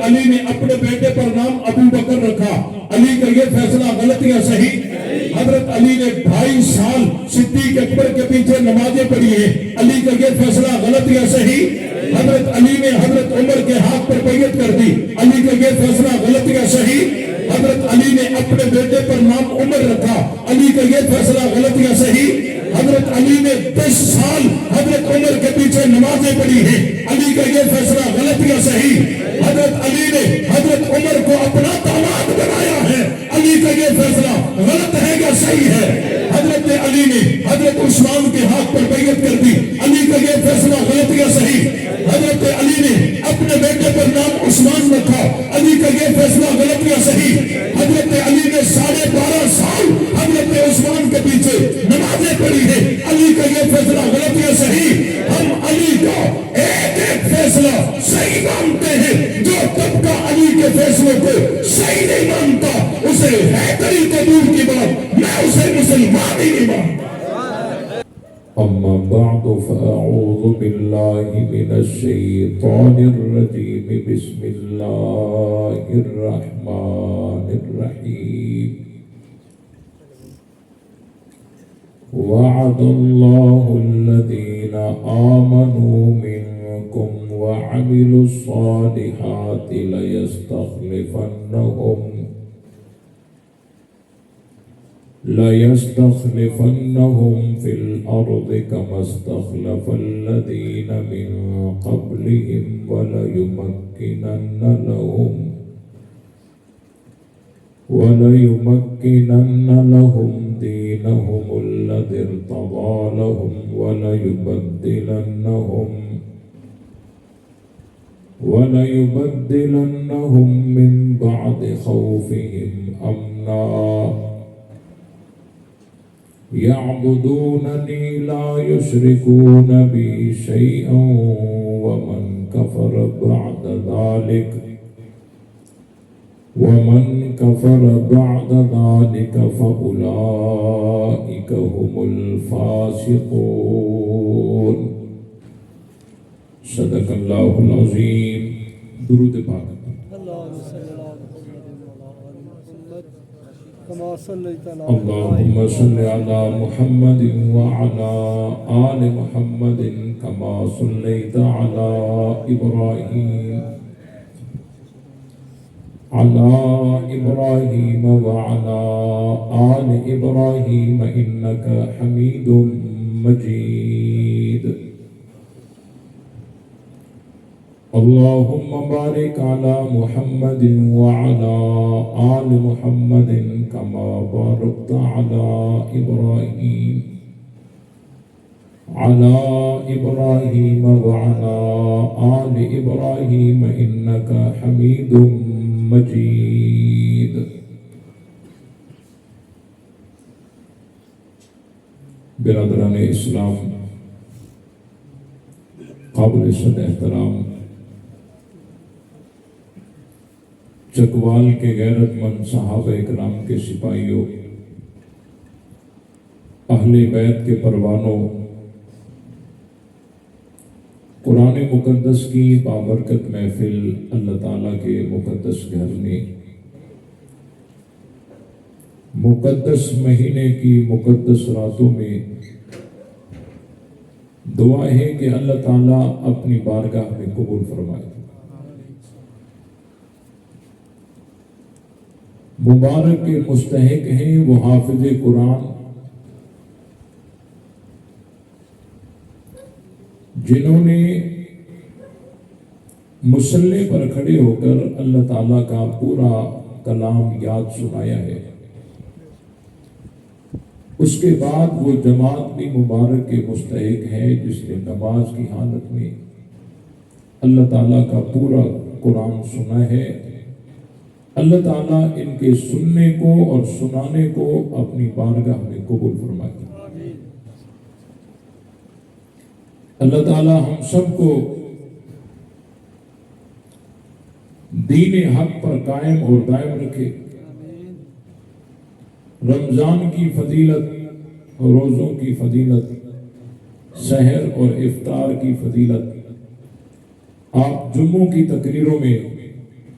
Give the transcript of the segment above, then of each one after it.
علی نے اپنے بیٹے پر نام ابو بکر رکھا، علی کا یہ فیصلہ غلط یا صحیح؟ حضرت علی نے 2.5 سال صدیق اکبر کے پیچھے نمازیں پڑھی ہیں، علی کا یہ فیصلہ غلط یا صحیح؟ حضرت علی نے حضرت عمر کے ہاتھ پر بیعت کر دی، علی کا یہ فیصلہ غلط یا صحیح؟ حضرت علی نے اپنے بیٹے پر نام عمر رکھا، علی کا یہ فیصلہ غلط یا صحیح؟ حضرت علی نے 10 سال حضرت عمر کے پیچھے نمازیں پڑھی ہیں، علی کا یہ فیصلہ غلط یا صحیح؟ حضرت علی نے حضرت عمر کو اپنا داماد بنایا ہے، علی کا یہ فیصلہ غلط ہے یا صحیح ہے؟ حضرت علی نے حضرت عثمان کے ہاتھ پر بیعت کر دی، علی کا یہ فیصلہ غلط یا صحیح؟ حضرت علی نے اپنے بیٹے پر نام عثمان رکھا، علی کا یہ فیصلہ غلط یا صحیح؟ حضرت علی نے 12.5 سال حضرت عثمان کے پیچھے نمازیں پڑھی ہیں، علی کا یہ فیصلہ غلط یا صحیح؟ ہم علی کا ایک ایک فیصلہ صحیح مانتے ہیں، جو طبقہ علی کے فیصلوں کو صحیح نہیں مانتا اسے حیدری کے دور کی بات، میں اسے مسلمان ہی نہیں مانتا۔ أما بعد فأعوذ بالله من الشيطان الرجيم بسم الله الرحمن الرحيم وعد الله الذين آمنوا منكم وعملوا الصالحات ليستخلفنهم في الأرض كما استخلف الذين من قبلهم وليمكنن لهم دينهم الذي ارتضى لهم وليبدلنهم من بعد خوفهم أمنا يعبدونني لا يشركون بي شيئا ومن كفر بعد ذلك فأولئك هم الفاسقون۔ صدق اللہ العظیم۔ درود پاک۔ اللهم صل على محمد وعلى آل محمد كما صليت على إبراهيم وعلى آل إبراهيم إنك حميد مجيد۔ اللهم بارك على محمد وعلى آل محمد كما باركت على إبراهيم وعلى آل إبراهيم إنك حميد مجيد۔ برادران اسلام، قابل صد احترام چکوال کے غیرت مند صحابہ اکرام کے سپاہیوں، اہل بیت کے پروانوں، قرآن مقدس کی بابرکت محفل اللہ تعالیٰ کے مقدس گھر میں مقدس مہینے کی مقدس راتوں میں دعا ہے کہ اللہ تعالیٰ اپنی بارگاہ میں قبول فرمائے۔ مبارک کے مستحق ہیں وہ حافظ قرآن جنہوں نے مصلی پر کھڑے ہو کر اللہ تعالیٰ کا پورا کلام یاد سنایا ہے۔ اس کے بعد وہ جماعت بھی مبارک کے مستحق ہے جس نے نماز کی حالت میں اللہ تعالیٰ کا پورا قرآن سنا ہے۔ اللہ تعالیٰ ان کے سننے کو اور سنانے کو اپنی بارگاہ میں قبول فرمائے۔ اللہ تعالیٰ ہم سب کو دین حق پر قائم اور دائم رکھے۔ رمضان کی فضیلت، روزوں کی فضیلت، سحر اور افطار کی فضیلت آپ جمعوں کی تقریروں میں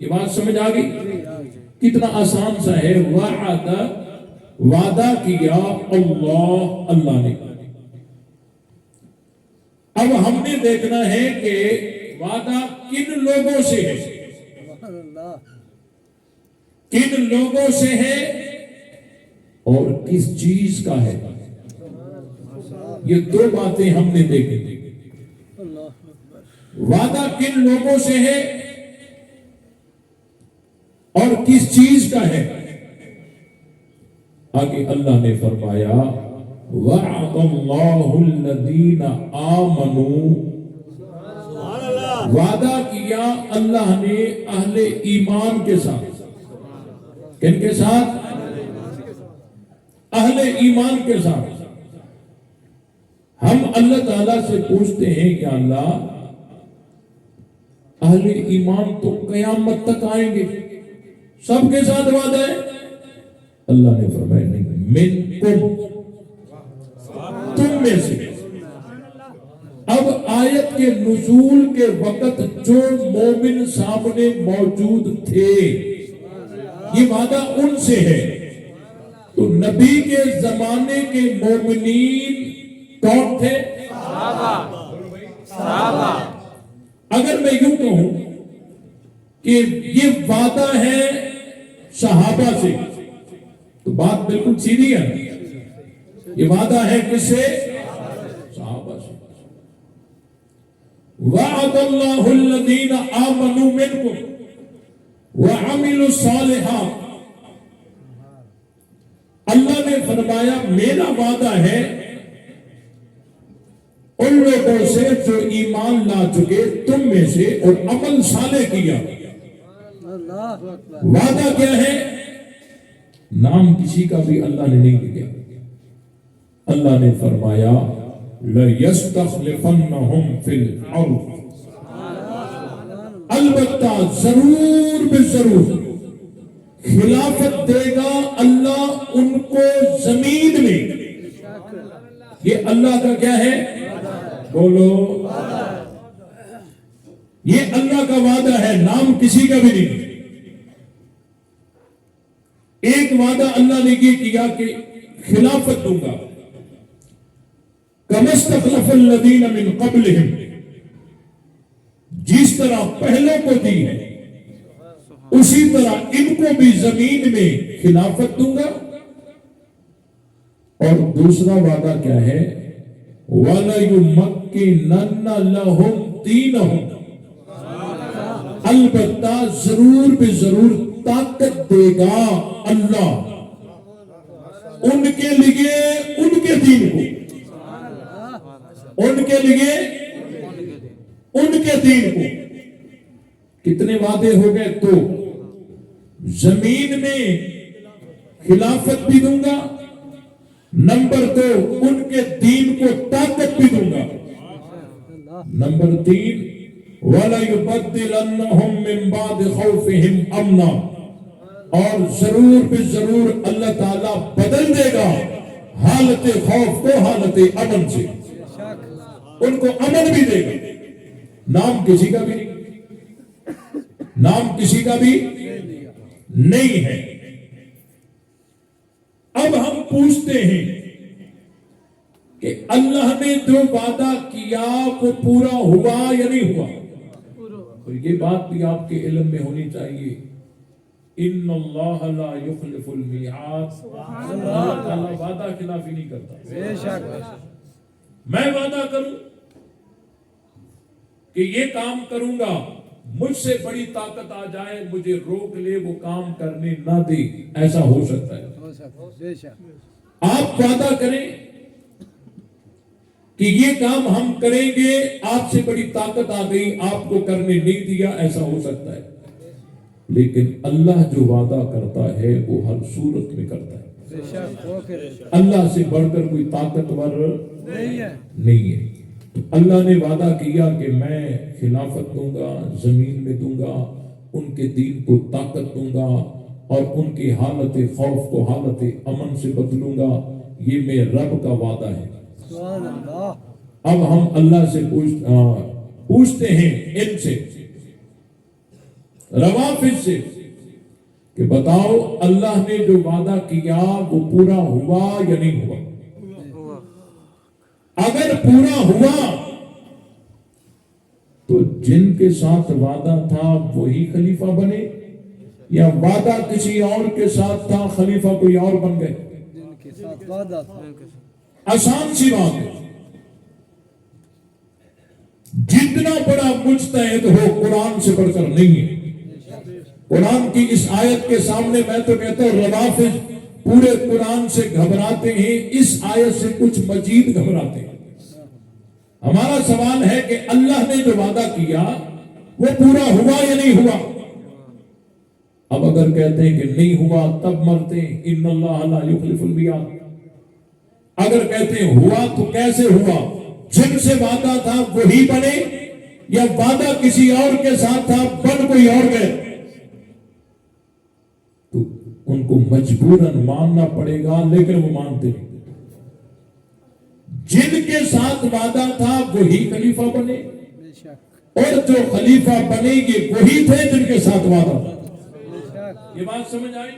یہ بات سمجھ آ گئی؟ کتنا آسان سا ہے. وعدہ کیا اللہ نے. اب ہم نے دیکھنا ہے کہ وعدہ کن لوگوں سے ہے, کن لوگوں سے ہے اور کس چیز کا ہے. یہ دو باتیں ہم نے دیکھی. وعدہ کن لوگوں سے ہے اور کس چیز کا ہے. آگے اللہ نے فرمایا وَعَدَ اللَّهُ الَّذِينَ آمَنُوا. وعدہ کیا اللہ نے اہل ایمان کے ساتھ. کن کے ساتھ؟ اہل ایمان کے ساتھ. ہم اللہ تعالیٰ سے پوچھتے ہیں کہ اللہ اہل ایمان تو قیامت تک آئیں گے, سب کے ساتھ وعدہ ہے. اللہ نے فرمایا نہیں, منکم, تم میں سے. اب آیت کے نزول کے وقت جو مومن سامنے موجود تھے یہ وعدہ ان سے ہے. تو نبی کے زمانے کے مومنین کون تھے؟ صحابہ. اگر میں یوں کہوں کہ یہ وعدہ ہے صحابہ سے تو بات بالکل سیدھی ہے. یہ وعدہ ہے کس سے؟ صحابہ سے. وعد اللہ الذین آمنوا منکم وعملوا الصالحات. اللہ نے فرمایا میرا وعدہ ہے ان لوگوں سے جو ایمان لا چکے تم میں سے اور عمل صالح کیا. وعدہ کیا ہے؟ نام کسی کا بھی اللہ نے نہیں لیا. اللہ نے فرمایا لَيَسْتَخْلِفَنَّهُمْ فِي الْأَرْضِ. البتہ ضرور بے ضرور خلافت دے گا اللہ ان کو زمین میں. یہ اللہ کا کیا ہے؟ بولو. یہ اللہ کا وعدہ ہے, نام کسی کا بھی نہیں. ایک وعدہ اللہ نے یہ کیا کہ خلافت دوں گا. كَمَا اسْتَخْلَفَ الَّذِينَ مِنْ قَبْلِهِمْ. جس طرح پہلوں کو دی ہے اسی طرح ان کو بھی زمین میں خلافت دوں گا. اور دوسرا وعدہ کیا ہے؟ وَلَيُمَكِّنَنَّ لَهُمْ دِينَهُمْ. البتہ ضرور بے ضرور طاقت دے گا اللہ ان کے لیے ان کے دین کو, ان کے لیے ان کے دین کو. کتنے وعدے ہو گئے؟ تو زمین میں خلافت بھی دوں گا, نمبر 2 ان کے دین کو طاقت بھی دوں گا, نمبر 3 وَلَيُبَدِّلَنَّهُمْ مِنْ بَعْدِ خَوْفِهِمْ أَمْنًا. اور ضرور بے ضرور اللہ تعالیٰ بدل دے گا حالت خوف کو حالت امن سے. ان کو امن بھی دے گا. نام کسی کا بھی نہیں, نام کسی کا بھی نہیں ہے. اب ہم پوچھتے ہیں کہ اللہ نے جو وعدہ کیا وہ پورا ہوا یا نہیں ہوا؟ اور یہ بات بھی آپ کے علم میں ہونی چاہیے. ان اللہ لا یخلف المیعاد. اللہ تعالیٰ وعدہ خلافی نہیں کرتا. میں وعدہ کروں کہ یہ کام کروں گا, مجھ سے بڑی طاقت آ جائے مجھے روک لے وہ کام کرنے نہ دے, ایسا ہو سکتا ہے. آپ وعدہ کریں کہ یہ کام ہم کریں گے, آپ سے بڑی طاقت آ گئی آپ کو کرنے نہیں دیا, ایسا ہو سکتا ہے. لیکن اللہ جو وعدہ کرتا ہے وہ ہر صورت میں کرتا ہے. اللہ سے بڑھ کر کوئی طاقتور نہیں ہے. تو اللہ نے وعدہ کیا کہ میں خلافت دوں گا, زمین میں دوں گا, ان کے دین کو طاقت دوں گا اور ان کی حالت خوف کو حالت امن سے بدلوں گا. یہ میرے رب کا وعدہ ہے. اب ہم اللہ سے پوچھتے ہیں ان سے روافض سے کہ بتاؤ اللہ نے جو وعدہ کیا وہ پورا ہوا یا نہیں ہوا؟ اگر پورا ہوا تو جن کے ساتھ وعدہ تھا وہی خلیفہ بنے، یا وعدہ کسی اور کے ساتھ تھا خلیفہ کوئی اور بن گئے؟ جن کے ساتھ وعدہ تھا آسان سی بات ہے، جتنا بڑا مجتہد ہو قرآن سے بڑھ کر نہیں ہے۔ قرآن کی اس آیت کے سامنے میں تو کہتا ہوں روافض پورے قرآن سے گھبراتے ہیں، اس آیت سے کچھ مزید گھبراتے ہیں۔ ہمارا سوال ہے کہ اللہ نے جو وعدہ کیا وہ پورا ہوا یا نہیں ہوا؟ اب اگر کہتے ہیں کہ نہیں ہوا تب مرتے ہیں، ان اللہ لا یخلف المیعاد۔ اگر کہتے ہیں ہوا تو کیسے ہوا؟ جن سے وعدہ تھا وہی بنے، یا وعدہ کسی اور کے ساتھ تھا بن کوئی اور گئے؟ تو ان کو مجبوراً ماننا پڑے گا، لیکن وہ مانتے نہیں۔ جن کے ساتھ وعدہ تھا وہی خلیفہ بنے، بے شک اور جو خلیفہ بنے گے وہی تھے جن کے ساتھ وعدہ تھا۔ بے شک یہ بات سمجھ آئی؟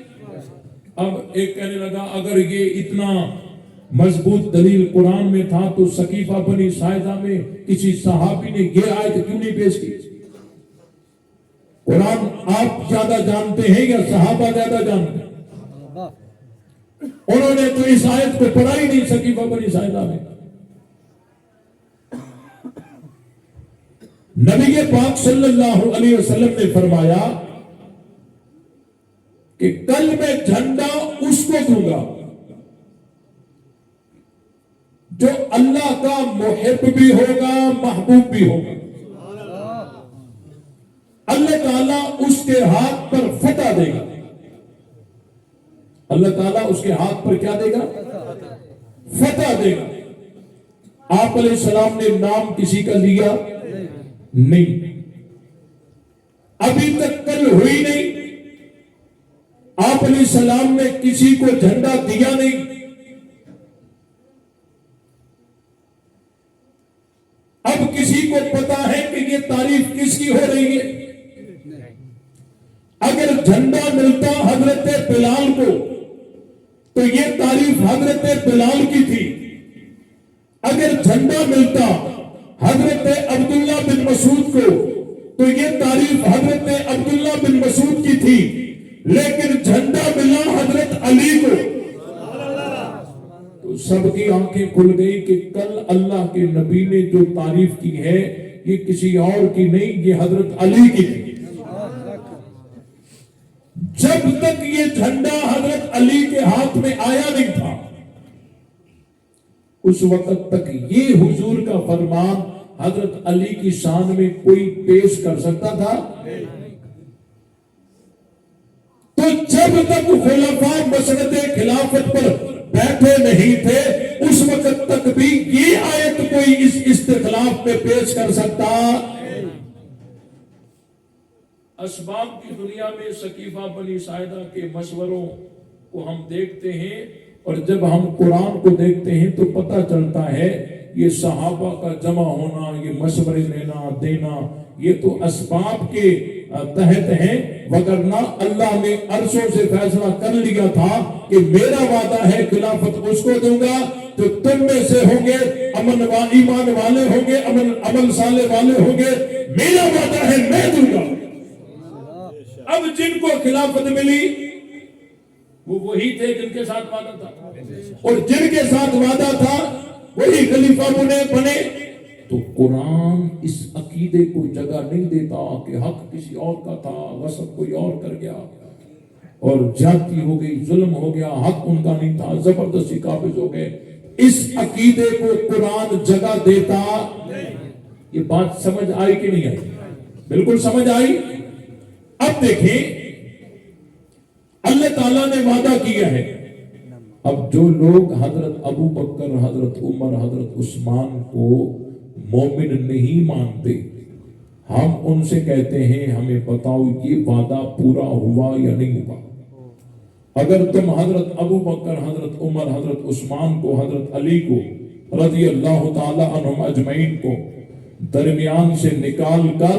اب ایک کہنے لگا اگر یہ اتنا مضبوط دلیل قرآن میں تھا تو سقیفہ بنی ساعدہ میں کسی صحابی نے یہ آیت کیوں نہیں پیش کی؟ قرآن آپ زیادہ جانتے ہیں یا صحابہ زیادہ جانتے ہیں؟ انہوں نے تو اس آیت کو پڑھا ہی نہیں سقیفہ بنی ساعدہ میں۔ نبی پاک صلی اللہ علیہ وسلم نے فرمایا کہ کل میں جھنڈا اس کو دوں گا جو اللہ کا محب بھی ہوگا محبوب بھی ہوگا۔ اللہ تعالیٰ اس کے ہاتھ پر فتح دے گا۔ اللہ تعالیٰ اس کے ہاتھ پر کیا دے گا؟ فتح دے گا۔ آپ علیہ السلام نے نام کسی کا لیا نہیں، ابھی تک کل ہوئی نہیں، آپ علیہ السلام نے کسی کو جھنڈا دیا نہیں۔ اب کسی کو پتا ہے کہ یہ تعریف کس کی ہو رہی ہے؟ اگر جھنڈا ملتا حضرت بلال کو تو یہ تعریف حضرت بلال کی تھی، اگر جھنڈا ملتا حضرت عبداللہ بن مسعود کو تو یہ تعریف حضرت عبداللہ بن مسعود کی تھی، لیکن جھنڈا ملا حضرت علی کو تو سب کی آنکھیں کھل گئی کہ کل اللہ کے نبی نے جو تعریف کی ہے یہ کسی اور کی نہیں، یہ حضرت علی کی تھی۔ جب تک یہ جھنڈا حضرت علی کے ہاتھ میں آیا نہیں تھا اس وقت تک یہ حضور کا فرمان حضرت علی کی شان میں کوئی پیش کر سکتا تھا؟ تو جب تک خلفاء مسند خلافت پر بیٹھے نہیں تھے اس وقت تک بھی یہ آیت کوئی اس استخلاف میں پیش کر سکتا؟ اسباب کی دنیا میں سقیفہ بنی ساعدہ کے مشوروں کو ہم دیکھتے ہیں، اور جب ہم قرآن کو دیکھتے ہیں تو پتہ چلتا ہے یہ صحابہ کا جمع ہونا، یہ مشورے لینا دینا، یہ تو اسباب کے تحت ہیں، وگرنہ اللہ نے عرشوں سے فیصلہ کر لیا تھا کہ میرا وعدہ ہے خلافت اس کو دوں گا جو تم میں سے ہوں گے امن و ایمان والے ہوں گے، عمل صالح والے ہوں گے، میرا وعدہ ہے میں دوں گا۔ اب جن کو خلافت ملی وہ وہی تھے جن کے ساتھ وعدہ تھا، اور جن کے ساتھ وعدہ تھا وہی خلیفہ بنے۔ تو قرآن اس عقیدے کو جگہ نہیں دیتا کہ حق کسی اور کا تھا، غصب کوئی اور کر گیا اور زیادتی ہو گئی، ظلم ہو گیا، حق ان کا نہیں تھا، زبردستی قابض ہو گئے۔ اس عقیدے کو قرآن جگہ دیتا۔ یہ بات سمجھ آئی کہ نہیں آئی؟ بالکل سمجھ آئی۔ اب دیکھیں اللہ تعالیٰ نے وعدہ کیا ہے، اب جو لوگ حضرت ابو بکر، حضرت عمر، حضرت عثمان کو مومن نہیں مانتے، ہم ان سے کہتے ہیں ہمیں بتاؤ یہ وعدہ پورا ہوا یا نہیں ہوا؟ اگر تم حضرت ابو بکر، حضرت عمر، حضرت عثمان کو، حضرت علی کو رضی اللہ تعالی عنہم اجمعین کو درمیان سے نکال کر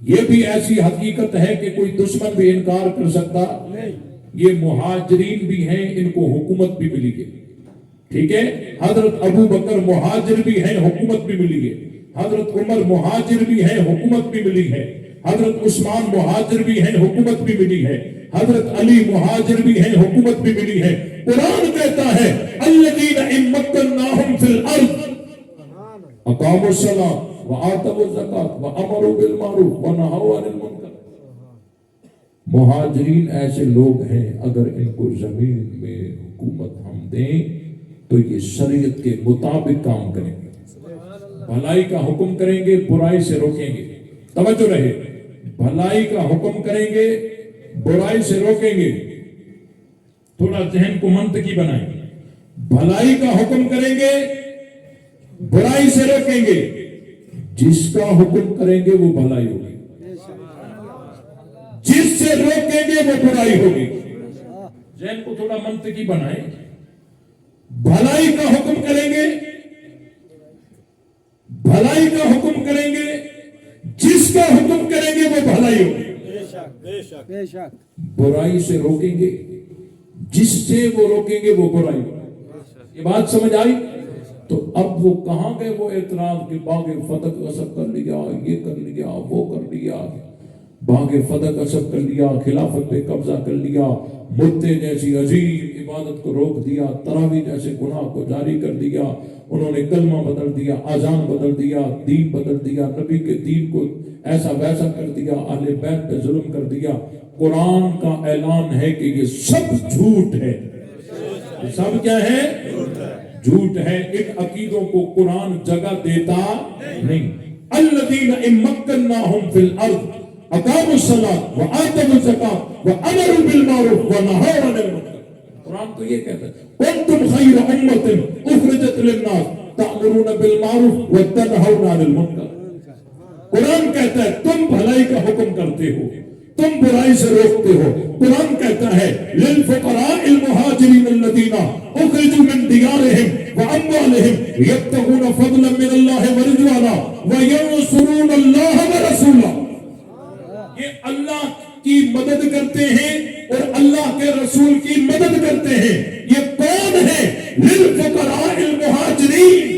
یہ بھی ایسی حقیقت ہے کہ کوئی دشمن بھی انکار کر سکتا یہ مہاجرین بھی ہیں، ان کو حکومت بھی ملی ہے، ٹھیک ہے؟ حضرت ابو بکر مہاجر بھی ہیں، حکومت بھی ملی ہے، حضرت عمر مہاجر بھی ہیں، حکومت بھی ملی ہے، حضرت عثمان مہاجر بھی ہیں، حکومت بھی ملی ہے، حضرت علی مہاجر بھی ہیں، حکومت بھی ملی ہے۔ قرآن کہتا ہے الذین ان مکناہم فی الارض اقاموا الصلاۃ وآتوا الزکاۃ وامروا بالمعروف ونہوا عن المنکر۔ مہاجرین ایسے لوگ ہیں اگر ان کو زمین میں حکومت ہم دیں تو یہ شریعت کے مطابق کام کریں گے، بھلائی کا حکم کریں گے، برائی سے روکیں گے۔ توجہ رہے، بھلائی کا حکم کریں گے، برائی سے روکیں گے۔ تھوڑا ذہن کو منطقی بنائیں، بھلائی کا حکم کریں گے، برائی سے روکیں گے۔ جس کا حکم کریں گے وہ بھلائی ہوگی، جس سے روکیں گے وہ برائی ہوگی۔ ذہن کو تھوڑا منطقی بنائیں، بھلائی کا حکم کریں گے، بھلائی کا حکم کریں گے، جس کا حکم کریں گے وہ بھلائی ہوگی۔ بے شک برائی سے روکیں گے، جس سے وہ روکیں گے وہ برائی ہوگی۔ یہ بات سمجھ آئی؟ تو اب وہ کہاں گئے وہ اعتراض کہ باغ فتح غصب کر لیا، یہ کر لیا، وہ کر لیا، باغ فتح غصب کر لیا، خلافت پہ قبضہ کر لیا، مدے جیسی عظیم عبادت کو روک دیا، تراویح جیسے گناہ کو جاری کر دیا، انہوں نے کلمہ بدل دیا، اذان بدل دیا، دین بدل دیا، نبی کے دین کو ایسا ویسا کر دیا، اہل بیت پہ ظلم کر دیا۔ قرآن کا اعلان ہے کہ یہ سب جھوٹ ہے، یہ سب کیا ہے؟ جھوٹ ہے۔ ان عقیدوں کو قرآن جگہ دیتا نہیں۔ الذین ان مکناہم فی الارض اقاموا الصلاۃ وآتوا الزکاۃ وامروا بالمعروف ونہوا عن المنکر۔ قرآن تو یہ کہتا ہے کنتم خیر امۃ اخرجت للناس تأمرون بالمعروف وتنہون عن المنکر۔ قرآن کہتا ہے تم بھلائی کا حکم کرتے ہو، تم برائی سے روکتے ہو۔ قرآن کہتا ہے للفقراء المہاجرین الذین اخرجوا من دیارہم واموالہم یبتغون فضلا من اللہ ورضوانا وینصرون اللہ ورسولہ۔ یہ اللہ کی مدد کرتے ہیں اور اللہ کے رسول کی مدد کرتے ہیں۔ یہ کون ہے؟ للفقراء المہاجرین،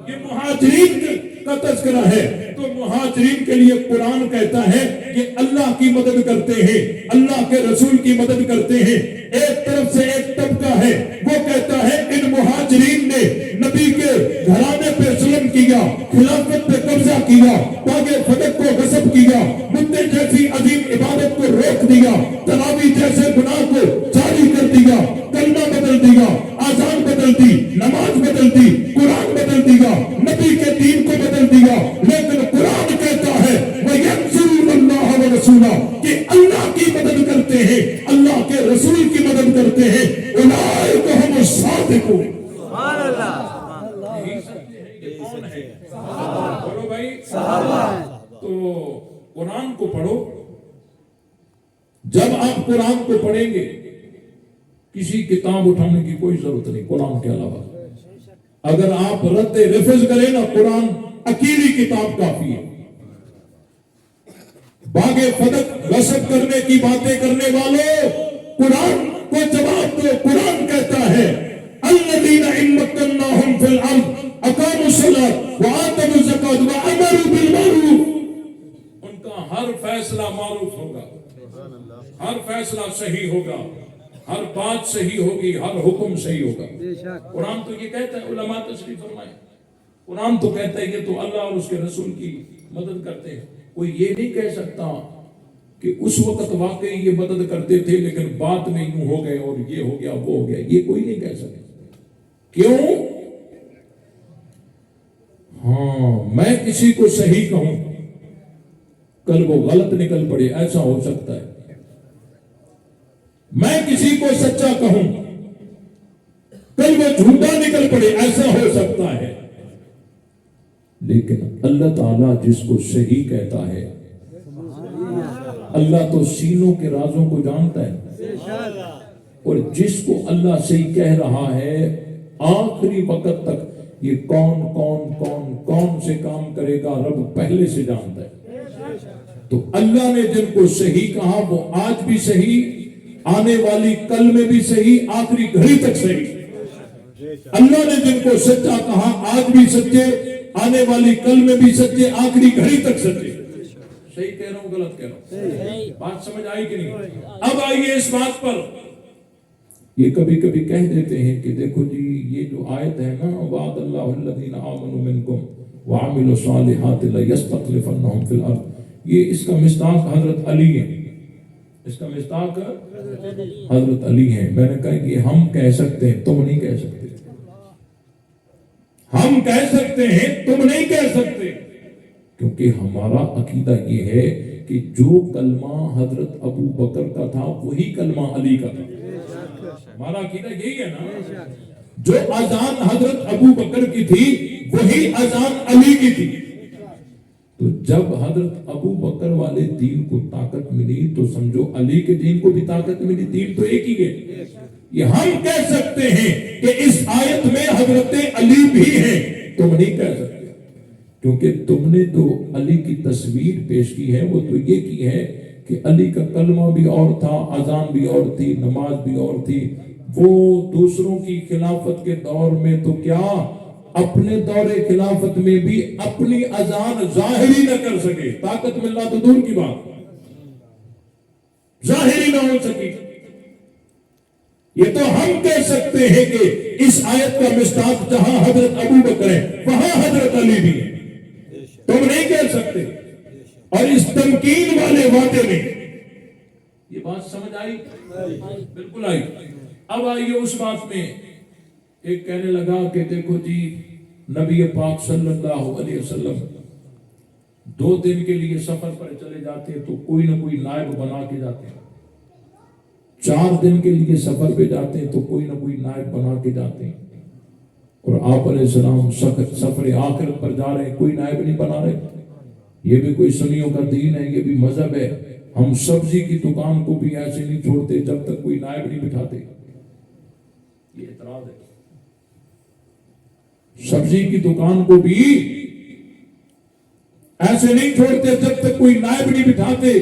یہ مہاجرین کا تذکرہ ہے۔ تو مہاجرین کے لیے قرآن کہتا ہے کہ اللہ کی مدد کرتے ہیں، اللہ کے رسول کی مدد کرتے ہیں۔ ایک طرف سے ایک طبقہ ہے وہ کہتا ہے ان مہاجرین نے نبی کے گھرانے پہ ظلم کیا، خلافت پہ قبضہ کیا، باغ فتح کو غصب کیا، مدے جیسی عظیم عبادت کو روک دیا، تراویح جیسے گناہ کو جاری کر دیا، کلمہ بدل دیا، آذان بدل دی، نماز بدل دی، قرآن بدل دیا، نبی کے دین کو بدل دیا۔ لیکن قرآن کہتا ہے وَيَنْصُرُونَ اللَّهَ وَرَسُولَهُ کہ اللہ کی مدد کرتے ہیں، اللہ کے رسول کی مدد کرتے ہیں۔ اولئک هم الصادقون۔ سبحان اللہ۔ یہ کون ہے؟ بولو بھائی، تو قرآن کو پڑھو۔ جب آپ قرآن کو پڑھیں گے کسی کتاب اٹھانے کی کوئی ضرورت نہیں قرآن کے علاوہ۔ اگر آپ رد لفظ کریں نا قرآن اکیلی کتاب کافی ہے۔ باغ فتح غصب کرنے کی باتیں کرنے والوں قرآن کو جواب دو۔ قرآن کہتا ہے الذین ان مکناہم فی الارض اقاموا الصلاۃ وآتوا الزکاۃ وامروا بالمعروف۔ ان کا ہر فیصلہ معروف ہوگا، ہر فیصلہ صحیح ہوگا، ہر بات صحیح ہوگی، ہر حکم صحیح ہوگا۔ بے شک قرآن تو یہ کہتا ہے، علماء تشریف فرمائے، قرآن تو کہتا ہے یہ تو اللہ اور اس کے رسول کی مدد کرتے ہیں۔ کوئی یہ نہیں کہہ سکتا کہ اس وقت واقعی یہ مدد کرتے تھے لیکن بعد میں یوں ہو گئے اور یہ ہو گیا وہ ہو گیا، یہ کوئی نہیں کہہ سکتا۔ کیوں؟ ہاں میں کسی کو صحیح کہوں کل وہ غلط نکل پڑے، ایسا ہو سکتا ہے۔ میں کسی کو سچا کہوں کل وہ جھوٹا نکل پڑے، ایسا ہو سکتا ہے۔ لیکن اللہ تعالیٰ جس کو صحیح کہتا ہے، اللہ تو سینوں کے رازوں کو جانتا ہے، اور جس کو اللہ صحیح کہہ رہا ہے آخری وقت تک یہ کون کون کون کون سے کام کرے گا رب پہلے سے جانتا ہے۔ تو اللہ نے جن کو صحیح کہا وہ آج بھی صحیح، آنے والی کل میں بھی صحیح، آخری گھڑی تک صحیح۔ اللہ نے جن کو سچا کہا آج بھی سچے، آنے والی کل میں بھی سچے، آخری گھڑی تک سچے۔ صحیح کہہ رہا ہوں غلط کہہ رہا ہوں؟ بات سمجھ آئی کہ نہیں؟ اب آئیے اس بات پر، یہ کبھی کبھی کہہ دیتے ہیں کہ دیکھو جی یہ جو آیت ہے نا وعد اللہ الذین آمنوا منکم وعملوا الصالحات لیستخلفنہم فی الارض، یہ اس کا مصداق حضرت علی ہے، اس کا مصداق حضرت علی ہے۔ میں نے کہا کہ ہم کہہ سکتے ہیں، تم نہیں کہہ سکتے۔ ہم کہہ سکتے ہیں، تم نہیں کہہ سکتے، کیونکہ ہمارا عقیدہ یہ ہے کہ جو کلمہ حضرت ابو بکر کا تھا وہی کلمہ علی کا تھا۔ ہمارا عقیدہ یہی ہے نا، جو اذان حضرت ابو بکر کی تھی وہی اذان علی کی تھی۔ تو جب حضرت ابو بکر والے دین کو طاقت ملی تو سمجھو علی کے دین کو بھی طاقت ملی، دین تو ایک ہی ہے۔ یہ ہم کہہ سکتے ہیں کہ اس آیت میں حضرت علی بھی ہیں، تم نہیں کہہ سکتے، کیونکہ تم نے تو علی کی تصویر پیش کی ہے، وہ تو یہ کی ہے کہ علی کا کلمہ بھی اور تھا، اذان بھی اور تھی، نماز بھی اور تھی۔ وہ دوسروں کی خلافت کے دور میں تو کیا، اپنے دور خلافت میں بھی اپنی اذان ظاہری نہ کر سکے، طاقت ملنا تو دور کی بات، ظاہری نہ ہو سکی۔ یہ تو ہم کہہ سکتے ہیں کہ اس آیت کا مصداق جہاں حضرت ابو بکر ہے وہاں حضرت علی بھی ہے، تم نہیں کہہ سکتے۔ اور اس تمکین والے وعدے میں یہ بات سمجھ آئی؟ بالکل آئی۔ اب آئیے اس بات میں، ایک کہنے لگا کہ دیکھو جی نبی پاک صلی اللہ علیہ وسلم 2 دن کے لیے سفر پر چلے جاتے ہیں تو کوئی نہ کوئی نائب بنا کے جاتے ہیں، 4 دن کے لیے سفر پہ جاتے ہیں تو کوئی نہ کوئی نائب بنا کے جاتے ہیں، اور آپ علیہ السلام سفر آخرت پر جا رہے ہیں، کوئی نائب نہیں بنا رہے۔ یہ بھی کوئی سنیوں کا دین ہے، یہ بھی مذہب ہے۔ ہم سبزی کی دکان کو بھی ایسے نہیں چھوڑتے جب تک کوئی نائب نہیں بٹھاتے، یہ اعتراض ہے۔ سبزی کی دکان کو بھی ایسے نہیں چھوڑتے جب تک کوئی نائب نہیں بٹھاتے،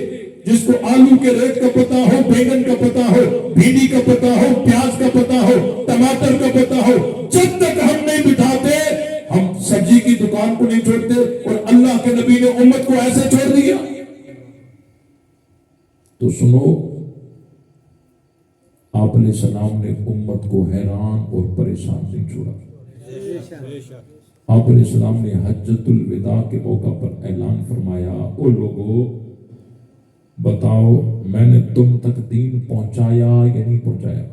جس کو آلو کے ریٹ کا پتا ہو، بیگن کا پتا ہو، بھنڈی کا پتا ہو، پیاز کا پتا ہو، ٹماٹر کا پتا ہو، جب تک ہم نہیں بٹھاتے ہم سبزی کی دکان کو نہیں چھوڑتے۔ اور اللہ کے نبی نے امت کو ایسے چھوڑ دیا تو سنو، آپ علیہ السلام نے امت کو حیران اور پریشان نہیں چھوڑا۔ آپ علیہ السلام نے حجۃ الوداع کے موقع پر اعلان فرمایا، او لوگو بتاؤ میں نے تم تک دین پہنچایا یا نہیں پہنچایا؟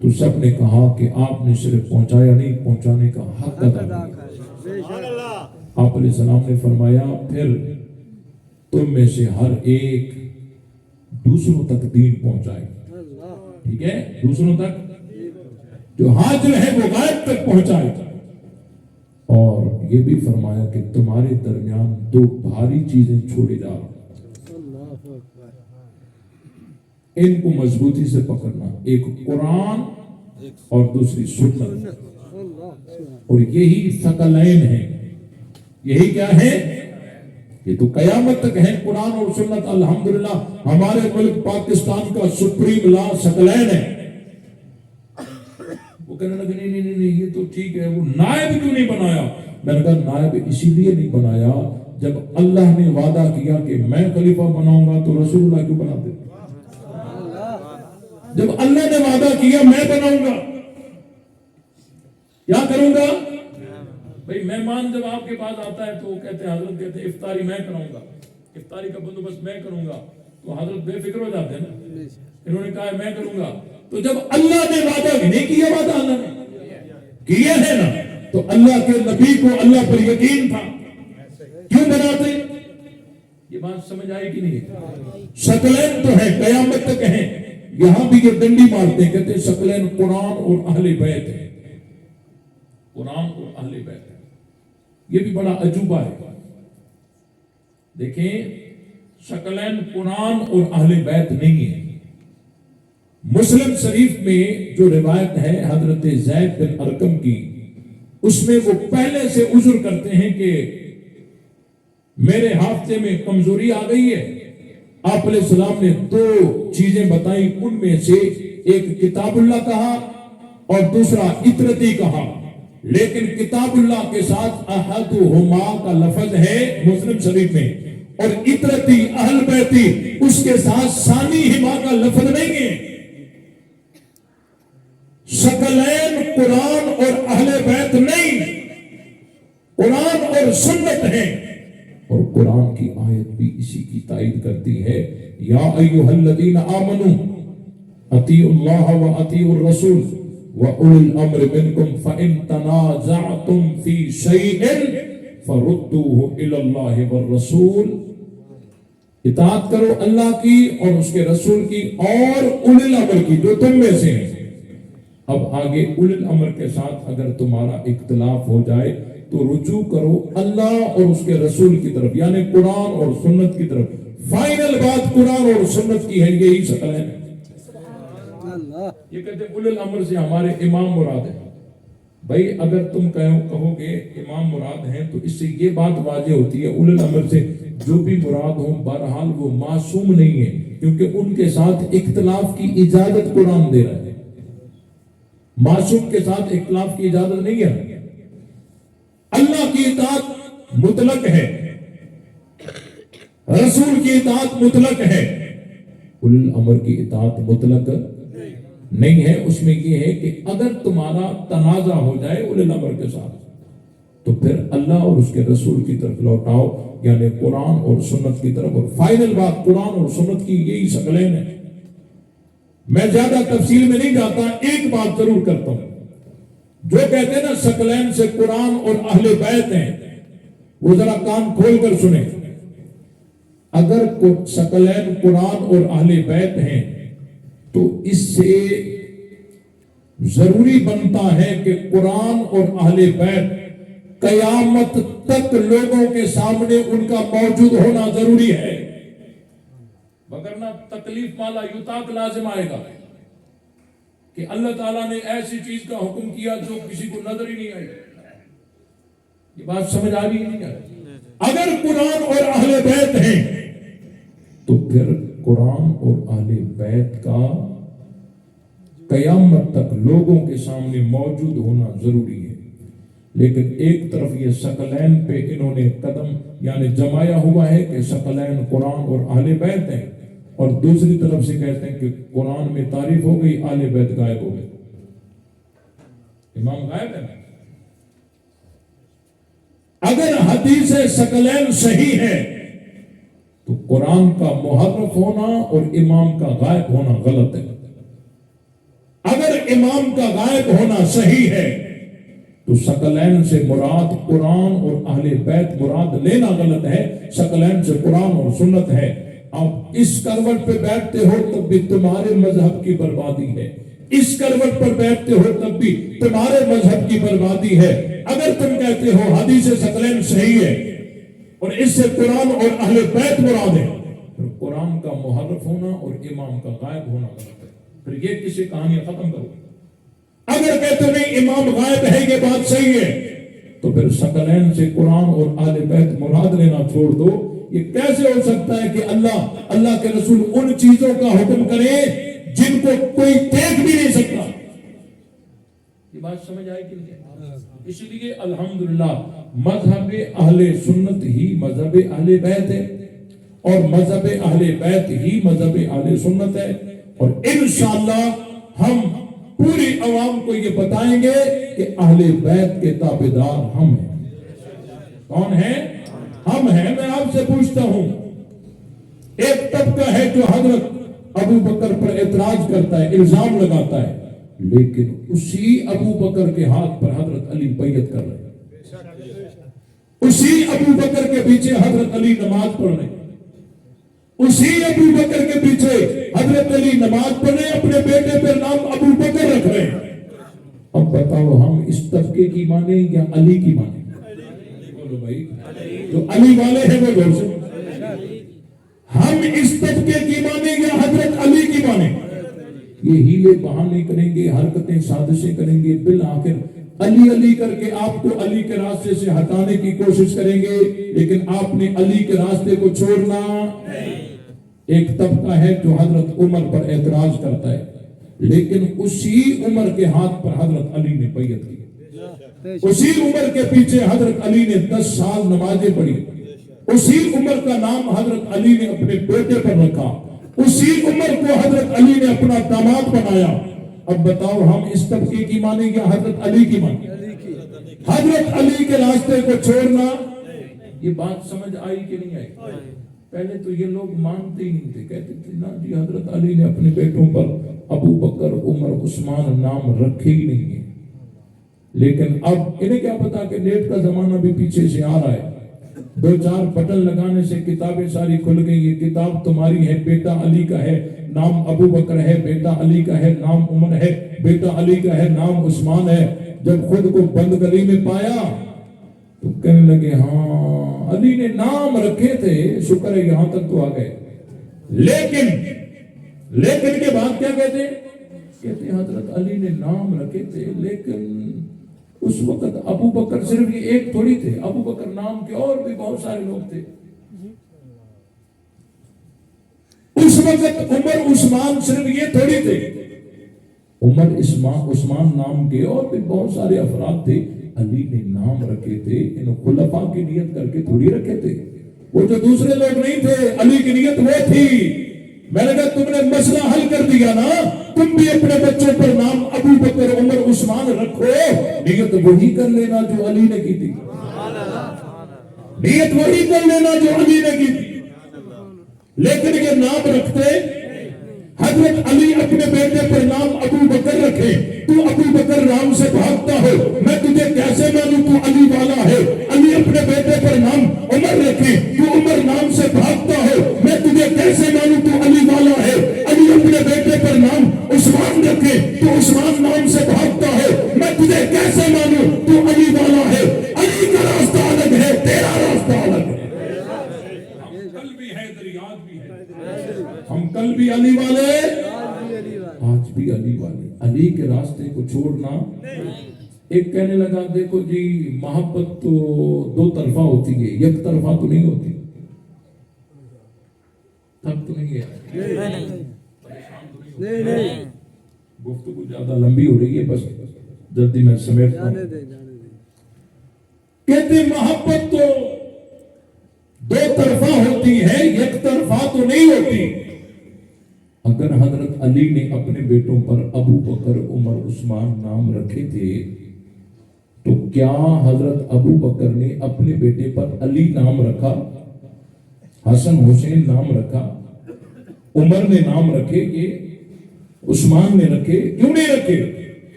تو سب نے کہا کہ آپ نے صرف پہنچایا نہیں، پہنچانے کا حق ادا کیا۔ آپ علیہ السلام نے فرمایا پھر تم میں سے ہر ایک دوسروں تک دین پہنچائے، ٹھیک ہے، دوسروں تک، جو حاضر ہے وہ غائب تک پہنچائے۔ اور یہ بھی فرمایا کہ تمہارے درمیان 2 بھاری چیزیں چھوڑے جا رہی، ان کو مضبوطی سے پکڑنا، ایک قرآن اور دوسری سنت، اور یہی ثقلین ہیں۔ یہی کیا ہے؟ یہ تو قیامت تک ہے، قرآن اور سنت۔ الحمدللہ ہمارے ملک پاکستان کا سپریم لا ثقلین ہے۔ وہ کہنے لگے نہیں یہ تو ٹھیک ہے، وہ نائب کیوں نہیں بنایا؟ میں نے کہا نائب اسی لیے نہیں بنایا، جب اللہ نے وعدہ کیا کہ میں خلیفہ بناؤں گا تو رسول اللہ کیوں بناتے؟ جب اللہ نے وعدہ کیا میں بناؤں گا، کیا کروں گا؟ بھئی مہمان جب آپ کے پاس آتا ہے تو وہ کہتے ہیں، حضرت کہتے ہیں افطاری میں کراؤں گا، افطاری کا بندوبست میں کروں گا، تو حضرت بے فکر ہو جاتے ہیں نا، انہوں نے کہا میں کروں گا۔ تو جب اللہ نے وعدہ نہیں کیا، وعدہ اللہ نے کیا ہے نا، تو اللہ کے نبی کو اللہ پر یقین تھا، کیوں بناتے؟ یہ بات سمجھ آئی کہ نہیں؟ ثقلین تو ہے، قیامت تک ہیں۔ یہاں بھی یہ ڈنڈی مارتے ہیں، کہتے ہیں ثقلین قرآن اور اہل بیت ہے، قرآن اور اہل بیت ہے۔ یہ بھی بڑا عجوبہ ہے۔ دیکھیں ثقلین قرآن اور اہل بیت نہیں ہے۔ مسلم شریف میں جو روایت ہے حضرت زید بن ارقم کی، اس میں وہ پہلے سے عذر کرتے ہیں کہ میرے حافظے میں کمزوری آ گئی ہے. آپ علیہ السلام نے 2 چیزیں بتائی, ان میں سے ایک کتاب اللہ کہا اور دوسرا اطرتی کہا, لیکن کتاب اللہ کے ساتھ احدہما کا لفظ ہے مسلم شریف میں, اور اطرتی اہل بیتی اس کے ساتھ ثانی ہما کا لفظ نہیں ہے. ثقلین قرآن اور اہل بیت نہیں, قرآن اور سنت ہے. اور قرآن کی آیت بھی اسی کی تائید کرتی ہے, یا ایھا الذین آمنوا اطیعوا اللہ و اطیعوا الرسول وَأُولِي الْأَمْرِ مِنْكُمْ فَإِن تَنَازَعْتُمْ فِي شَيْءٍ فَرُدُّوهُ إِلَى اللَّهِ وَالرَّسُولِ. اطاعت کرو اللہ کی اور اس کے رسول کی اور اولی الامر کی جو تم میں سے ہیں. اب آگے اولی الامر کے ساتھ اگر تمہارا اختلاف ہو جائے تو رجوع کرو اللہ اور اس کے رسول کی طرف, یعنی قرآن اور سنت کی طرف. فائنل بات قرآن اور سنت کی ہے, یہی شکل ہے. یہ کہتے ہیں اولی الامر سے ہمارے امام مراد ہے. بھائی اگر تم کہو گے امام مراد ہیں تو اس سے یہ بات واضح ہوتی ہے اولی الامر سے جو بھی مراد ہوں بہرحال وہ معصوم نہیں ہے, کیونکہ ان کے ساتھ اختلاف کی اجازت قرآن دے رہا ہے. معصوم کے ساتھ اختلاف کی اجازت نہیں ہے. اللہ کی اطاعت مطلق ہے, رسول کی اطاعت مطلق ہے, اولی الامر کی اطاعت مطلق نہیں ہے. اس میں یہ ہے کہ اگر تمہارا تنازع ہو جائے اولی الامر کے ساتھ تو پھر اللہ اور اس کے رسول کی طرف لوٹاؤ, یعنی قرآن اور سنت کی طرف. اور فائنل بات قرآن اور سنت کی یہی شکلیں ہیں. میں زیادہ تفصیل میں نہیں جاتا, ایک بات ضرور کرتا ہوں. جو کہتے ہیں نا شکلین سے قرآن اور اہل بیت ہیں, وہ ذرا کان کھول کر سنیں. اگر شکلین قرآن اور اہل بیت ہیں تو اس سے ضروری بنتا ہے کہ قرآن اور اہل بیت قیامت تک لوگوں کے سامنے ان کا موجود ہونا ضروری ہے, وگرنہ تکلیف مالا یوتاق لازم آئے گا کہ اللہ تعالیٰ نے ایسی چیز کا حکم کیا جو کسی کو نظر ہی نہیں آئی. یہ بات سمجھ آ رہی نہیں ہے؟ اگر قرآن اور اہل بیت ہیں تو پھر قرآن اور اہل بیت کا قیامت تک لوگوں کے سامنے موجود ہونا ضروری ہے. لیکن ایک طرف یہ ثقلین پہ انہوں نے قدم یعنی جمایا ہوا ہے کہ ثقلین قرآن اور اہل بیت ہیں, اور دوسری طرف سے کہتے ہیں کہ قرآن میں تعریف ہو گئی, اہل بیت غائب ہو گئے, امام غائب ہے. اگر حدیث ثقلین صحیح ہے تو قرآن کا محرف ہونا اور امام کا غائب ہونا غلط ہے. اگر امام کا غائب ہونا صحیح ہے تو ثقلین سے مراد قرآن اور اہل بیت مراد لینا غلط ہے. ثقلین سے قرآن اور سنت ہے. اب اس کروٹ پہ بیٹھتے ہو تب بھی تمہارے مذہب کی بربادی ہے, اس کروٹ پر بیٹھتے ہو تب بھی تمہارے مذہب کی بربادی ہے. اگر تم کہتے ہو حدیث ثقلین صحیح ہے اور اس سے قرآن اور اہل بیت مراد ہے, پھر قرآن کا محرف ہونا اور امام کا غائب ہونا غلط ہے. پھر یہ کسی کہانی ختم کرو. اگر کہتے نہیں امام غائب ہے یہ بات صحیح ہے تو پھر ثقلین سے قرآن اور اہل بیت مراد لینا چھوڑ دو. یہ کیسے ہو سکتا ہے کہ اللہ کے رسول ان چیزوں کا حکم کرے جن کو کوئی دیکھ بھی نہیں سکتا؟ یہ بات سمجھ آئے کہ نہیں؟ اس لیے الحمدللہ مذہب اہل سنت ہی مذہب اہل بیت ہے اور مذہب اہل بیت ہی مذہب اہل سنت ہے. اور انشاءاللہ ہم پوری عوام کو یہ بتائیں گے کہ اہل بیت کے تابعدار ہم ہیں. کون ہیں؟ ہم ہیں. میں آپ سے پوچھتا ہوں, ایک طبقہ ہے جو حضرت ابو بکر پر اعتراض کرتا ہے, الزام لگاتا ہے, لیکن اسی ابو بکر کے ہاتھ پر حضرت علی بیعت کر رہے ہیں, اسی ابو بکر کے پیچھے حضرت علی نماز پڑھ رہے ہیں, اسی ابو بکر کے پیچھے حضرت علی نماز پڑھ رہے ہیں, اپنے بیٹے پر نام ابو بکر رکھ رہے ہیں. اب بتاؤ ہم اس طبقے کی مانیں یا علی کی مانیں؟ بولو بھائی, جو علی والے ہیں وہ زور سے. ہم اس طبقے کی مانیں یا حضرت علی کی مانیں؟ یہ ہیلے بہانے کریں گے, حرکتیں سازشیں کریں گے, بالآخر علی علی کر کے آپ کو علی کے راستے سے ہٹانے کی کوشش کریں گے، لیکن آپ نے علی کے راستے کو چھوڑنا ایک طبقہ ہے جو حضرت عمر پر اعتراض کرتا ہے، لیکن اسی عمر کے ہاتھ پر حضرت علی نے بیعت کی، اسی عمر کے پیچھے حضرت علی نے 10 سال نمازیں پڑھی، اسی عمر کا نام حضرت علی نے اپنے بیٹے پر رکھا، اسی عمر کو حضرت علی نے اپنا داماد بنایا۔ اب بتاؤ ہم اس طبقے کی مانیں یا حضرت علی کی مانیں؟ حضرت علی کے راستے کو چھوڑنا، یہ بات سمجھ آئی کہ نہیں آئی؟ پہلے تو یہ لوگ مانتے ہی نہیں تھے، کہتے تھے نا جی حضرت علی نے اپنے بیٹوں پر ابو بکر عمر عثمان نام رکھے ہی نہیں ہیں، لیکن اب انہیں کیا پتا کہ نیٹ کا زمانہ بھی پیچھے سے آ رہا ہے، 2-4 بٹن لگانے سے کتابیں ساری کھل گئی، یہ کتاب تمہاری ہے، بیٹا علی کا ہے، نام ابو بکر ہے، بیٹا علی کا ہے، نام عمر ہے، بیٹا علی کا ہے، نام عثمان ہے۔ جب خود کو بند گلی میں پایا تو کہنے لگے ہاں علی نے نام رکھے تھے، شکر ہے یہاں تک تو آ گئے، لیکن کے بعد کیا کہتے حضرت علی نے نام رکھے تھے، لیکن اس وقت ابو بکر صرف یہ ایک تھوڑی تھے، ابو بکر نام کے اور بھی بہت سارے لوگ تھے، اس وقت عمر عثمان صرف یہ تھوڑی تھے، عمر عثمان نام کے اور بھی بہت سارے افراد تھے، علی نے نام رکھے تھے، ان خلفاء کی نیت کر کے تھوڑی رکھے تھے، وہ جو دوسرے لوگ نہیں تھے، علی کی نیت وہ تھی۔ میں نے کہا تم نے مسئلہ حل کر دیا نا، تم بھی اپنے بچوں پر نام ابو بکر عمر عثمان رکھو، نیت وہی کر لینا جو علی نے کی تھی، نیت وہی کر لینا جو علی نے کی تھی، لیکن یہ نام رکھتے حضرت علی اپنے بیٹے پر نام ابو بکر رکھے، تو ابو بکر نام سے بھاگتا ہو، میں تجھے کیسے مانوں تو علی والا ہے؟ علی اپنے بیٹے پر نام عمر رکھے، تو عمر نام سے بھاگتا ہو، میں تجھے کیسے مانوں تو علی والا ہے؟ علی اپنے بیٹے پر نام عثمان رکھے، تو عثمان نام سے بھاگتا ہے، میں تجھے کیسے مانوں تو علی والا ہے؟ علی کا راستہ الگ ہے، تیرا راستہ الگ ہے، ہم کل بھی علی والے، آج بھی علی والے۔ علی کے راستے کو چھوڑنا، ایک کہنے لگا دیکھو جی محبت تو 2 طرفہ ہوتی ہے، یک طرفہ تو نہیں ہوتی، تب تو نہیں ہے، گفتگو زیادہ لمبی ہو رہی ہے، بس جلدی میں سمیٹتا ہوں۔ کہتے محبت تو 2 طرفہ ہوتی ہے، یک طرفہ تو نہیں ہوتی۔ اگر حضرت علی نے اپنے بیٹوں پر ابو بکر عمر عثمان نام رکھے تھے تو کیا حضرت ابو بکر نے اپنے بیٹے پر علی نام رکھا، حسن حسین نام رکھا، عمر نے نام رکھے کہ عثمان نے رکھے؟ کیوں نہیں رکھے؟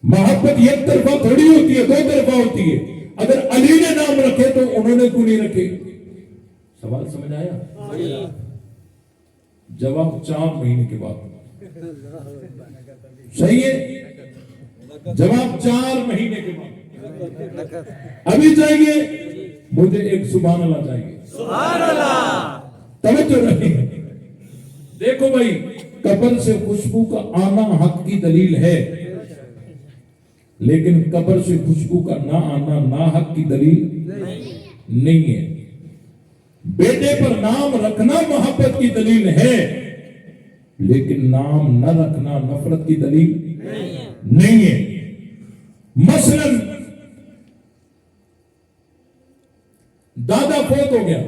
محبت ایک طرفہ تھوڑی ہوتی ہے، 2 طرفہ ہوتی ہے۔ اگر علی نے نام رکھے تو انہوں نے کیوں نہیں رکھے؟ سوال سمجھ آیا؟ جواب 4 مہینے کے بعد، صحیح ہے، جواب 4 مہینے کے بعد۔ ابھی چاہیے مجھے ایک سبحان اللہ چاہیے، سبحان اللہ، توجہ رکھیں۔ دیکھو بھائی، قبر سے خوشبو کا آنا حق کی دلیل ہے، لیکن قبر سے خوشبو کا نہ آنا نا حق کی دلیل نہیں ہے۔ بیٹے پر نام رکھنا محبت کی دلیل ہے، لیکن نام نہ رکھنا نفرت کی دلیل نہیں ہے۔ مثلا دادا فوت ہو گیا،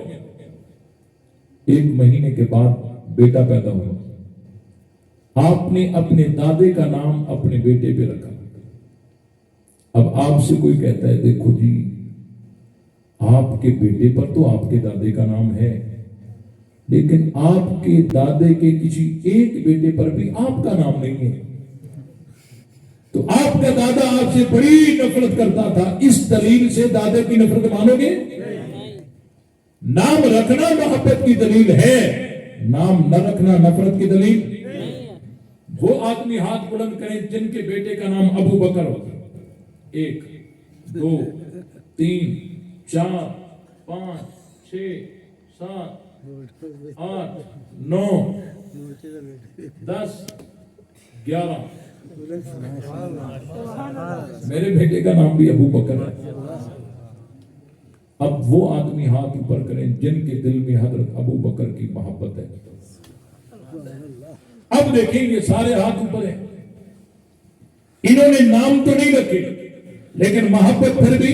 1 مہینے کے بعد بیٹا پیدا ہوا، آپ نے اپنے دادے کا نام اپنے بیٹے پہ رکھا۔ اب آپ سے کوئی کہتا ہے دیکھو جی آپ کے بیٹے پر تو آپ کے دادے کا نام ہے، لیکن آپ کے دادے کے کسی ایک بیٹے پر بھی آپ کا نام نہیں ہے، تو آپ کا دادا آپ سے بڑی نفرت کرتا تھا، اس دلیل سے دادے کی نفرت مانو گے؟ نام رکھنا محبت کی دلیل ہے، نام نہ رکھنا نفرت کی دلیل۔ وہ آدمی ہاتھ بلند کریں جن کے بیٹے کا نام ابو بکر ہو، 1 2 3 4 5 6 7 8 9 10 11 میرے بیٹے کا نام بھی ابو بکر ہے. اب وہ آدمی ہاتھ اوپر کریں جن کے دل میں حضرت ابو بکر کی محبت ہے. اب دیکھیں یہ سارے ہاتھ اوپر ہیں. انہوں نے نام تو نہیں رکھے لیکن محبت پھر بھی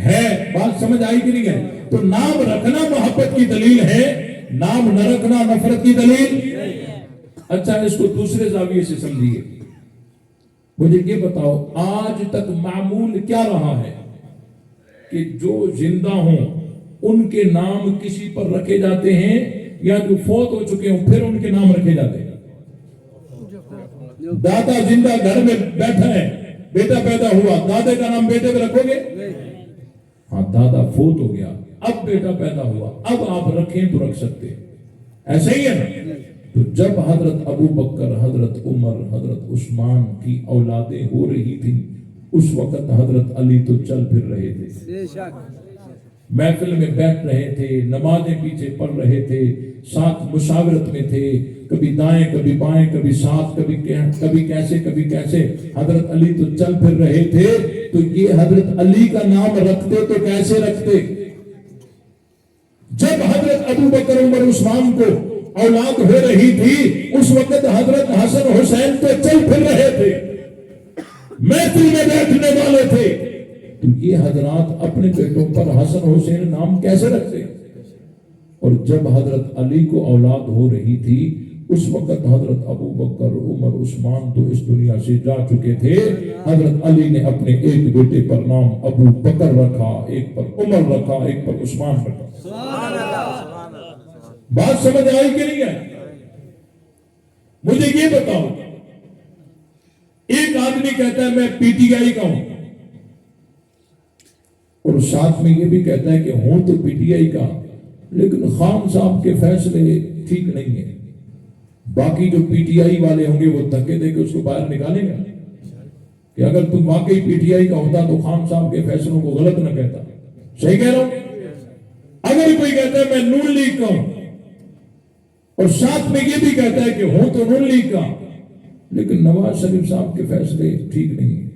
ہے. بات سمجھ آئی کہ نہیں ہے؟ تو نام رکھنا محبت کی دلیل ہے, نام نہ رکھنا نفرت کی دلیل. اچھا اس کو دوسرے زاویے سے سمجھیے. مجھے یہ بتاؤ آج تک معمول کیا رہا ہے کہ جو زندہ ہوں ان کے نام کسی پر رکھے جاتے ہیں یا جو فوت ہو چکے ہوں پھر ان کے نام رکھے جاتے ہیں؟ دادا زندہ گھر میں بیٹھا ہے, بیٹا پیدا ہوا, دادے کا نام بیٹے پہ رکھو گے؟ ہاں دادا فوت ہو گیا, اب بیٹا پیدا ہوا, اب آپ رکھیں تو رکھ سکتے ہیں. ایسا ہی ہے نا؟ تو جب حضرت ابو بکر, حضرت عمر, حضرت عثمان کی اولادیں ہو رہی تھیں اس وقت حضرت علی تو چل پھر رہے تھے, محفل میں بیٹھ رہے تھے, نمازیں پیچھے پڑھ رہے تھے, ساتھ مشاورت میں تھے, کبھی دائیں کبھی بائیں, کبھی ساتھ کبھی کیسے کبھی کیسے. حضرت علی تو چل پھر رہے تھے. تو یہ حضرت علی کا نام رکھتے تو کیسے رکھتے؟ جب حضرت ابو بکر عمر عثمان کو اولاد ہو رہی تھی اس وقت حضرت حسن حسین تو چل پھر رہے تھے, محفل میں بیٹھنے والے تھے. تو یہ حضرات اپنے بیٹوں پر حسن حسین نام کیسے رکھتے؟ اور جب حضرت علی کو اولاد ہو رہی تھی اس وقت حضرت ابو بکر عمر عثمان تو اس دنیا سے جا چکے تھے. حضرت علی نے اپنے ایک بیٹے پر نام ابو بکر رکھا, ایک پر عمر رکھا, ایک پر عثمان رکھا. بات سمجھ آئی کہ نہیں ہے؟ مجھے یہ بتاؤ, ایک آدمی کہتا ہے میں پی ٹی آئی کا ہوں اور ساتھ میں یہ بھی کہتا ہے کہ ہوں تو پی ٹی آئی کا لیکن خان صاحب کے فیصلے ٹھیک نہیں ہیں. باقی جو پی ٹی آئی والے ہوں گے وہ دھکے دے کے اس کو باہر نکالیں گے کہ اگر تم واقعی پی ٹی آئی کا ہوتا تو خان صاحب کے فیصلوں کو غلط نہ کہتا. صحیح کہہ رہا ہوں؟ اگر کوئی کہتا ہے میں نون لیگ کا ہوں اور ساتھ میں یہ بھی کہتا ہے کہ ہوں تو نون لیگ کا لیکن نواز شریف صاحب کے فیصلے ٹھیک نہیں ہیں,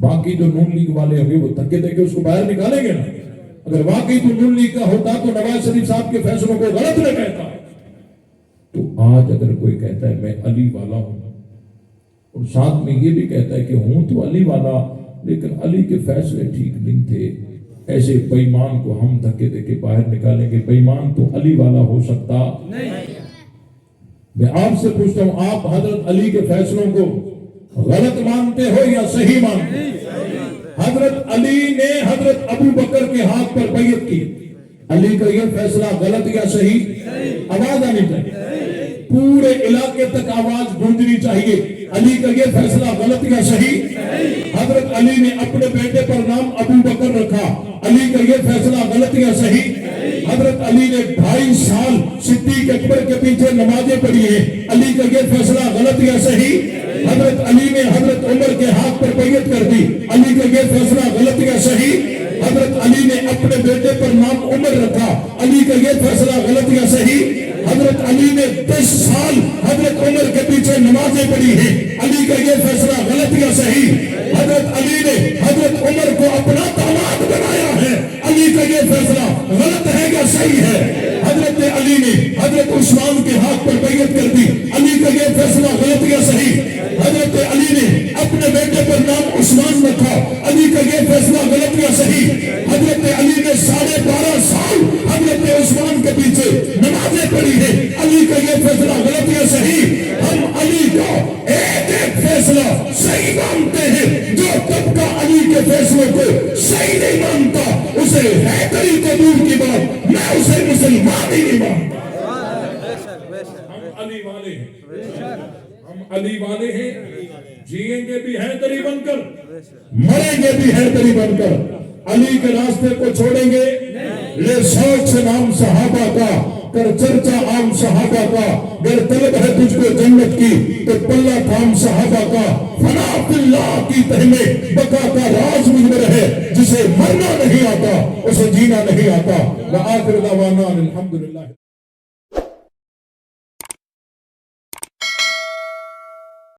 باقی جو نون لیگ والے ہوں گے وہ دھکے دے کے اس کو باہر نکالیں گے نا. اگر واقعی تو نون لیگ کا ہوتا تو نواز شریف صاحب کے فیصلوں کو غلط نہ کہتا. تو آج اگر کوئی کہتا ہے میں علی والا ہوں اور ساتھ میں یہ بھی کہتا ہے کہ ہوں تو علی والا لیکن علی کے فیصلے ٹھیک نہیں تھے, ایسے بے ایمان کو ہم دھکے دے کے باہر نکالیں گے. بے ایمان تو علی والا ہو سکتا نہیں. میں آپ سے پوچھتا ہوں آپ حضرت علی کے فیصلوں کو غلط مانتے ہو یا صحیح مانتے ہو؟ حضرت علی نے حضرت ابو بکر کے ہاتھ پر بیعت کی. علی کا یہ فیصلہ غلط یا صحیح؟ آواز آنی چاہیے, پورے علاقے تک آواز گونجنی چاہیے. علی کا یہ فیصلہ غلط یا صحیح؟ حضرت علی نے اپنے بیٹے پر نام ابو بکر رکھا. علی کا یہ فیصلہ غلط یا صحیح؟ حضرت علی نے 2.5 سال صدیق اکبر کے پیچھے نمازیں پڑھی ہیں. علی کا یہ فیصلہ غلط یا صحیح؟ حضرت علی نے حضرت عمر کے ہاتھ پر بیعت کر دی. علی کا یہ فیصلہ غلط یا صحیح؟ حضرت علی نے اپنے بیٹے پر نام عمر رکھا. علی کا یہ فیصلہ غلط یا صحیح؟ حضرت علی نے 10 سال حضرت عمر کے پیچھے نمازیں پڑھی ہیں. علی کا یہ فیصلہ غلط یا صحیح؟ حضرت علی نے حضرت عمر کو اپنا داماد بنایا ہے. علی کا یہ فیصلہ غلط ہے یا صحیح ہے؟ حضرت علی نے حضرت عثمان کے ہاتھ پر بیعت کر دی. علی کا یہ فیصلہ غلط یا صحیح؟ حضرت علی نے اپنے بیٹے پر نام عثمان رکھا. علی کا یہ فیصلہ غلط یا صحیح؟ حضرت علی نے 12.5 سال حضرت عثمان کے پیچھے نمازیں پڑھی ہے. علی کا یہ فیصلہ غلط یا صحیح؟ ہم علی کا ایک ایک فیصلہ صحیح مانتے ہیں. جو طبقہ علی کے فیصلوں کو صحیح نہیں مانتا اسے حیدری کو دور کی بات, میں اسے مسلمان ہی نہیں مانتا. ہم علی والے ہیں, ہم علی والے ہیں, جیئیں گے بھی حیدری بن کر, مریں گے بھی حیدری بن کر. علی کے راستے کو چھوڑیں گے. لے شوق سے نام صحابہ کا, کر چرچا عام صحابہ کا. گر طلب ہے تجھ کو جنت کی تو پلہ تھام صحابہ کا. فنا فی اللہ کی تہ میں بقا کا راز مجبر ہے. جسے مرنا نہیں آتا اسے جینا نہیں آتا. وآخر دعوانا الحمدللہ.